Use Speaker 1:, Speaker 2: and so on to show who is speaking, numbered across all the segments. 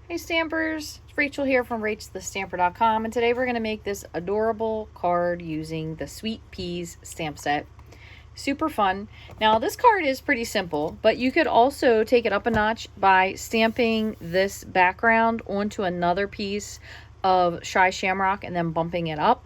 Speaker 1: Hey Stampers, it's Rachel here from Rachthestamper.com, and today we're going to make this adorable card using the Sweet Peas stamp set. Super fun. Now this card is pretty simple, but you could also take it up a notch by stamping this background onto another piece of Shy Shamrock and then bumping it up.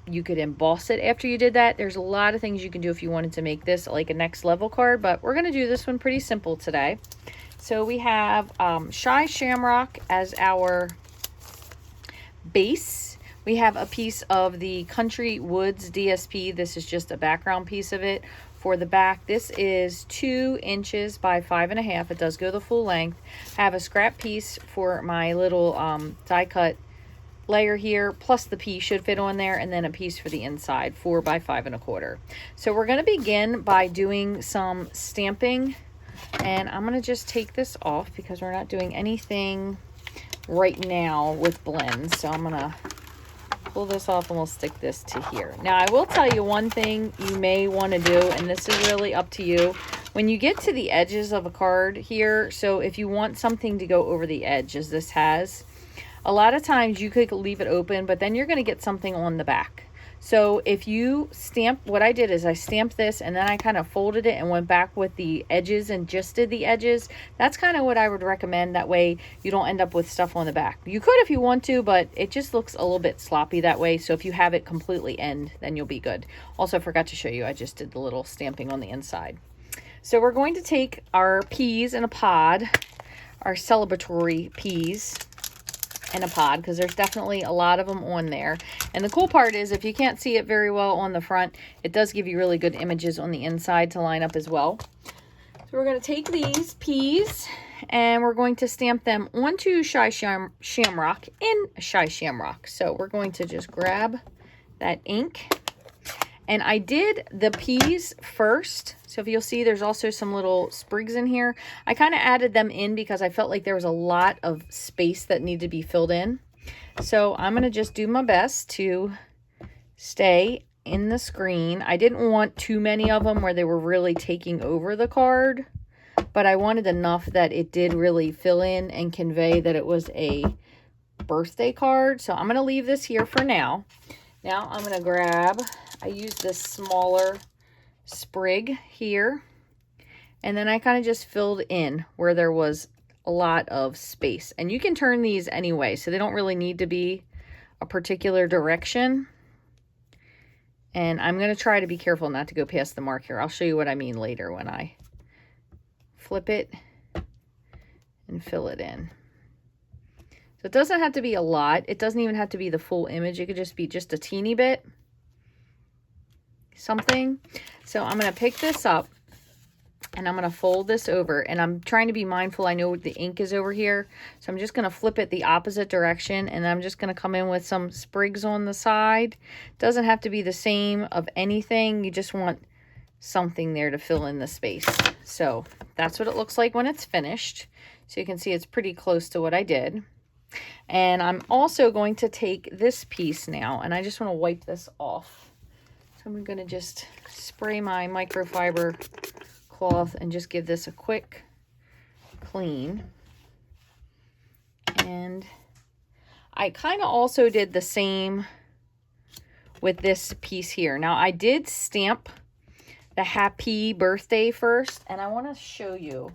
Speaker 1: You could emboss it after you did that. There's a lot of things you can do if you wanted to make this like a next level card, but we're going to do this one pretty simple today. So we have Shy Shamrock as our base. We have a piece of the Country Woods DSP. This is just a background piece of it. For the back, this is 2 inches by 5.5. It does go the full length. I have a scrap piece for my little die cut layer here, plus the piece should fit on there, and then a piece for the inside, 4 by 5.25. So we're going to begin by doing some stamping. And I'm going to just take this off because we're not doing anything right now with blends. So I'm going to pull this off and we'll stick this to here. Now, I will tell you one thing you may want to do, and this is really up to you. When you get to the edges of a card here, so if you want something to go over the edge, as this has, a lot of times you could leave it open, but then you're going to get something on the back. So if you stamp, what I did is I stamped this and then I kind of folded it and went back with the edges and just did the edges. That's kind of what I would recommend. That way you don't end up with stuff on the back. You could if you want to, but it just looks a little bit sloppy that way. So if you have it completely end, then you'll be good. Also, I forgot to show you, I just did the little stamping on the inside. So we're going to take our peas in a pod, our celebratory peas in a pod, because there's definitely a lot of them on there. And the cool part is, if you can't see it very well on the front, it does give you really good images on the inside to line up as well. So we're going to take these peas and we're going to stamp them onto Shy Shamrock in Shy Shamrock. So we're going to just grab that ink. And I did the peas first. So if you'll see, there's also some little sprigs in here. I kind of added them in because I felt like there was a lot of space that needed to be filled in. So I'm going to just do my best to stay in the screen. I didn't want too many of them where they were really taking over the card, but I wanted enough that it did really fill in and convey that it was a birthday card. So I'm going to leave this here for now. Now I'm going to grab, I used this smaller sprig here, and then I kind of just filled in where there was a lot of space. And you can turn these anyway, so they don't really need to be a particular direction. And I'm going to try to be careful not to go past the mark here. I'll show you what I mean later when I flip it and fill it in. So it doesn't have to be a lot. It doesn't even have to be the full image. It could just be just a teeny bit. Something. So I'm going to pick this up and I'm going to fold this over, and I'm trying to be mindful. I know the ink is over here, so I'm just going to flip it the opposite direction, and I'm just going to come in with some sprigs on the side. Doesn't have to be the same of anything. You just want something there to fill in the space. So that's what it looks like when it's finished. So you can see it's pretty close to what I did. And I'm also going to take this piece now, and I just want to wipe this off. So I'm going to just spray my microfiber cloth and just give this a quick clean. And I kind of also did the same with this piece here. Now I did stamp the happy birthday first, and I want to show you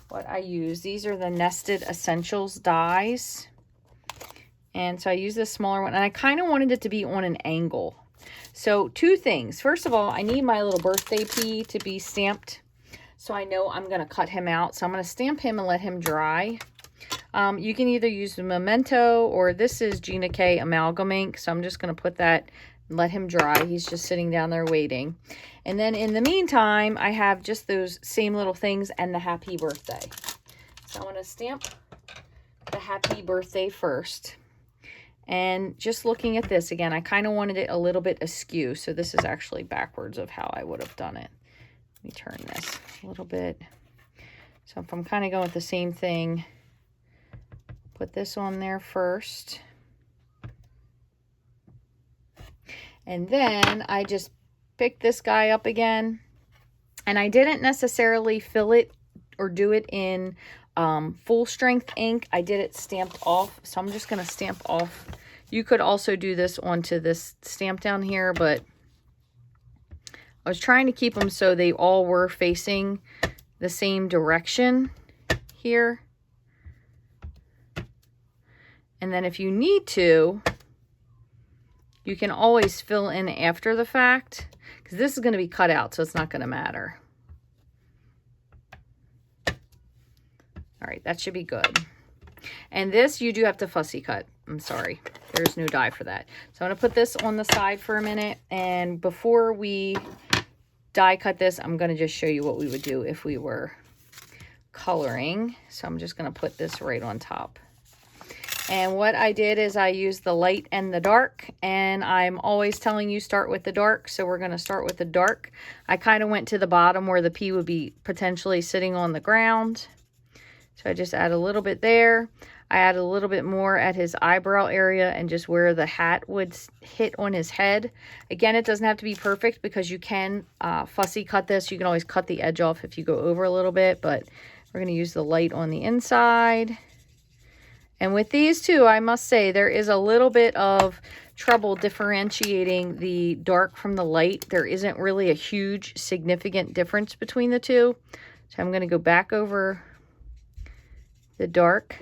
Speaker 1: what I use. These are the Nested Essentials dies. And so I use this smaller one, and I kind of wanted it to be on an angle. So 2 things. First of all, I need my little birthday pea to be stamped, so I know I'm going to cut him out. So I'm going to stamp him and let him dry. You can either use the Memento, or this is Gina K Amalgam ink. So I'm just going to put that and let him dry. He's just sitting down there waiting. And then in the meantime, I have just those same little things and the happy birthday. So I'm going to stamp the happy birthday first. And just looking at this again, I kind of wanted it a little bit askew. So this is actually backwards of how I would have done it. Let me turn this a little bit. So if I'm kind of going with the same thing, put this on there first. And then I just picked this guy up again. And I didn't necessarily fill it or do it in full strength ink. I did it stamped off, so I'm just going to stamp off. You could also do this onto this stamp down here, but I was trying to keep them so they all were facing the same direction here. And then if you need to, you can always fill in after the fact, because this is going to be cut out, so it's not going to matter. All right, that should be good. And this, you do have to fussy cut. I'm sorry, there's no die for that. So I'm going to put this on the side for a minute, and before we die cut this, I'm going to just show you what we would do if we were coloring. So I'm just going to put this right on top. And what I did is I used the light and the dark, and I'm always telling you start with the dark, so we're going to start with the dark. I kind of went to the bottom where the P would be potentially sitting on the ground. So I just add a little bit there. I add a little bit more at his eyebrow area and just where the hat would hit on his head. Again, it doesn't have to be perfect because you can fussy cut this. You can always cut the edge off if you go over a little bit, but we're going to use the light on the inside. And with these two, I must say there is a little bit of trouble differentiating the dark from the light. There isn't really a huge significant difference between the two. So I'm going to go back over the dark.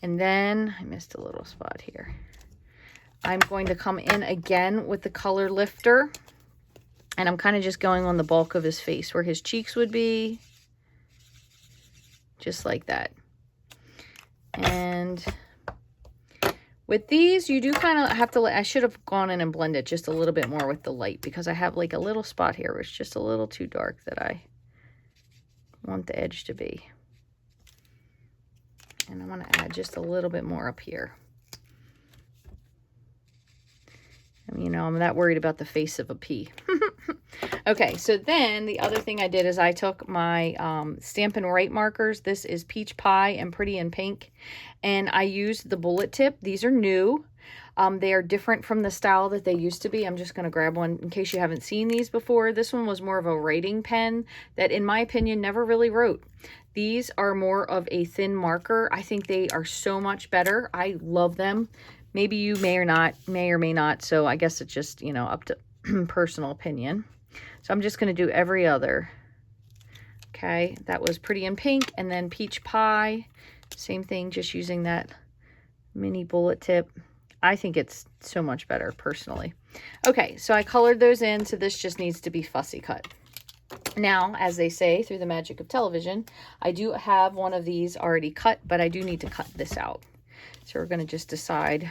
Speaker 1: And then I missed a little spot here. I'm going to come in again with the color lifter. And I'm kind of just going on the bulk of his face where his cheeks would be. Just like that. And with these, you do kind of have to, I should have gone in and blended just a little bit more with the light because I have like a little spot here where it's just a little too dark that I want the edge to be. And I want to add just a little bit more up here. And, you know, I'm not worried about the face of a P. Okay, so then the other thing I did is I took my Stampin' Right markers. This is Peach Pie and Pretty in Pink. And I used the bullet tip. These are new. They are different from the style that they used to be. I'm just going to grab one in case you haven't seen these before. This one was more of a writing pen that, in my opinion, never really wrote. These are more of a thin marker. I think they are so much better. I love them. Maybe you may or may not. So I guess it's just, you know, up to personal opinion. So I'm just going to do every other. Okay, that was Pretty in Pink. And then Peach Pie. Same thing, just using that mini bullet tip. I think it's so much better, personally. Okay, so I colored those in, so this just needs to be fussy cut. Now, as they say, through the magic of television, I do have one of these already cut, but I do need to cut this out. So we're going to just decide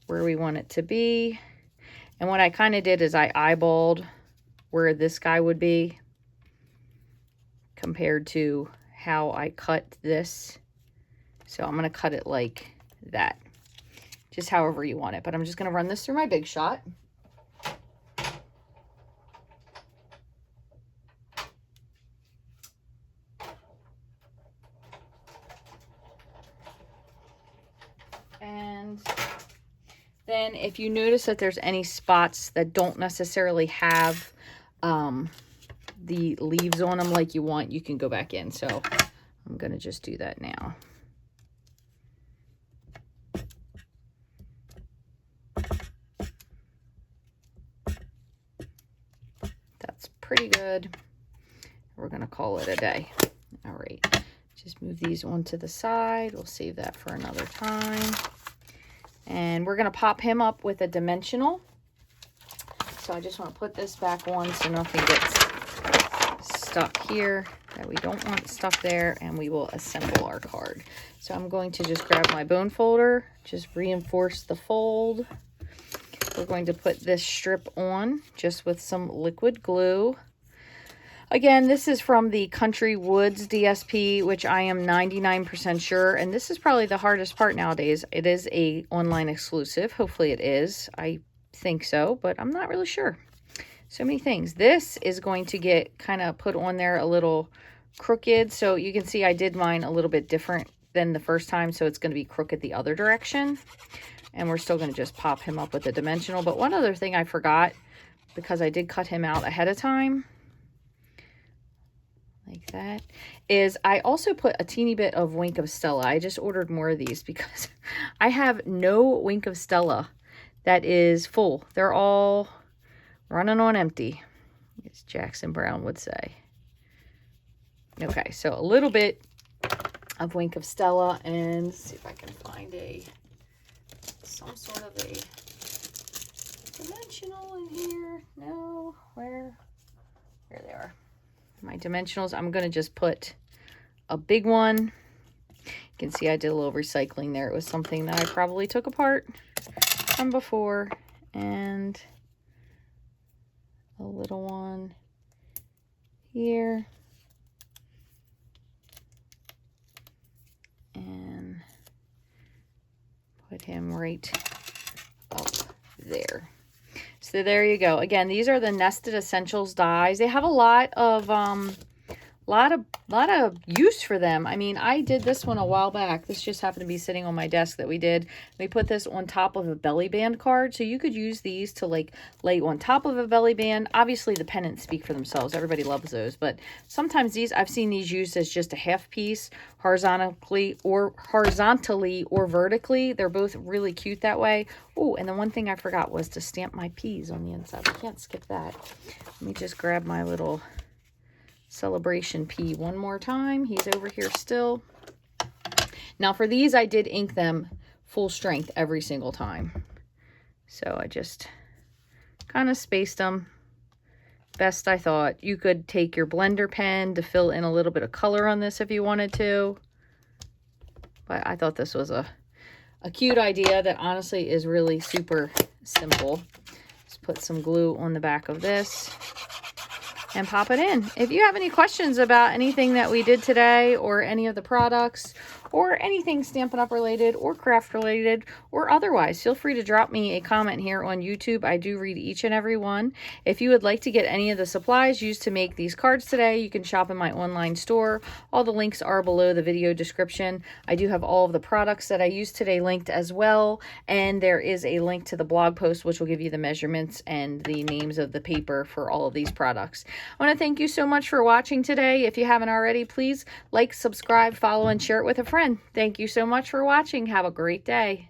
Speaker 1: where we want it to be. And what I kind of did is I eyeballed where this guy would be compared to how I cut this. So I'm going to cut it like that. Just however you want it. But I'm just going to run this through my Big Shot. And then if you notice that there's any spots that don't necessarily have the leaves on them like you want, you can go back in. So I'm going to just do that now. That's pretty good. We're going to call it a day. All right. Just move these onto the side. We'll save that for another time. And we're going to pop him up with a dimensional. So I just want to put this back on so nothing gets stuck here that we don't want stuck there. And we will assemble our card. So I'm going to just grab my bone folder, just reinforce the fold. We're going to put this strip on just with some liquid glue. Again, this is from the Country Woods DSP, which I am 99% sure. And this is probably the hardest part nowadays. It is a online exclusive. Hopefully it is. I think so, but I'm not really sure. So many things. This is going to get kind of put on there a little crooked. So you can see I did mine a little bit different than the first time. So it's going to be crooked the other direction. And we're still going to just pop him up with a dimensional. But one other thing I forgot, because I did cut him out ahead of time. like that, is I also put a teeny bit of Wink of Stella. I just ordered more of these because I have no Wink of Stella that is full. They're all running on empty, as Jackson Brown would say. Okay, so a little bit of Wink of Stella, and let's see if I can find some sort of a dimensional in here. No, where? Here they are. My dimensionals. I'm going to just put a big one. You can see I did a little recycling there. It was something that I probably took apart from before, and a little one here, and put him right up there. So there you go. Again, these are the Nested Essentials dies. They have a lot of use for them. I mean, I did this one a while back. This just happened to be sitting on my desk that we did. We put this on top of a belly band card, so you could use these to like lay on top of a belly band. Obviously, the pennants speak for themselves. Everybody loves those, but sometimes these, I've seen these used as just a half piece, horizontally or vertically. They're both really cute that way. Oh, and the one thing I forgot was to stamp my P's on the inside. I can't skip that. Let me just grab my little Celebration P one more time. He's over here still. Now for these, I did ink them full strength every single time. So I just kind of spaced them best I thought. You could take your blender pen to fill in a little bit of color on this if you wanted to. But I thought this was a cute idea that honestly is really super simple. Just put some glue on the back of this and pop it in. If you have any questions about anything that we did today, or any of the products, or anything Stampin' Up related or craft related or otherwise, feel free to drop me a comment here on YouTube. I do read each and every one. If you would like to get any of the supplies used to make these cards today, you can shop in my online store. All the links are below the video description. I do have all of the products that I used today linked as well, and there is a link to the blog post which will give you the measurements and the names of the paper for all of these products. I want to thank you so much for watching today. If you haven't already, please like, subscribe, follow, and share it with a friend. Thank you so much for watching. Have a great day.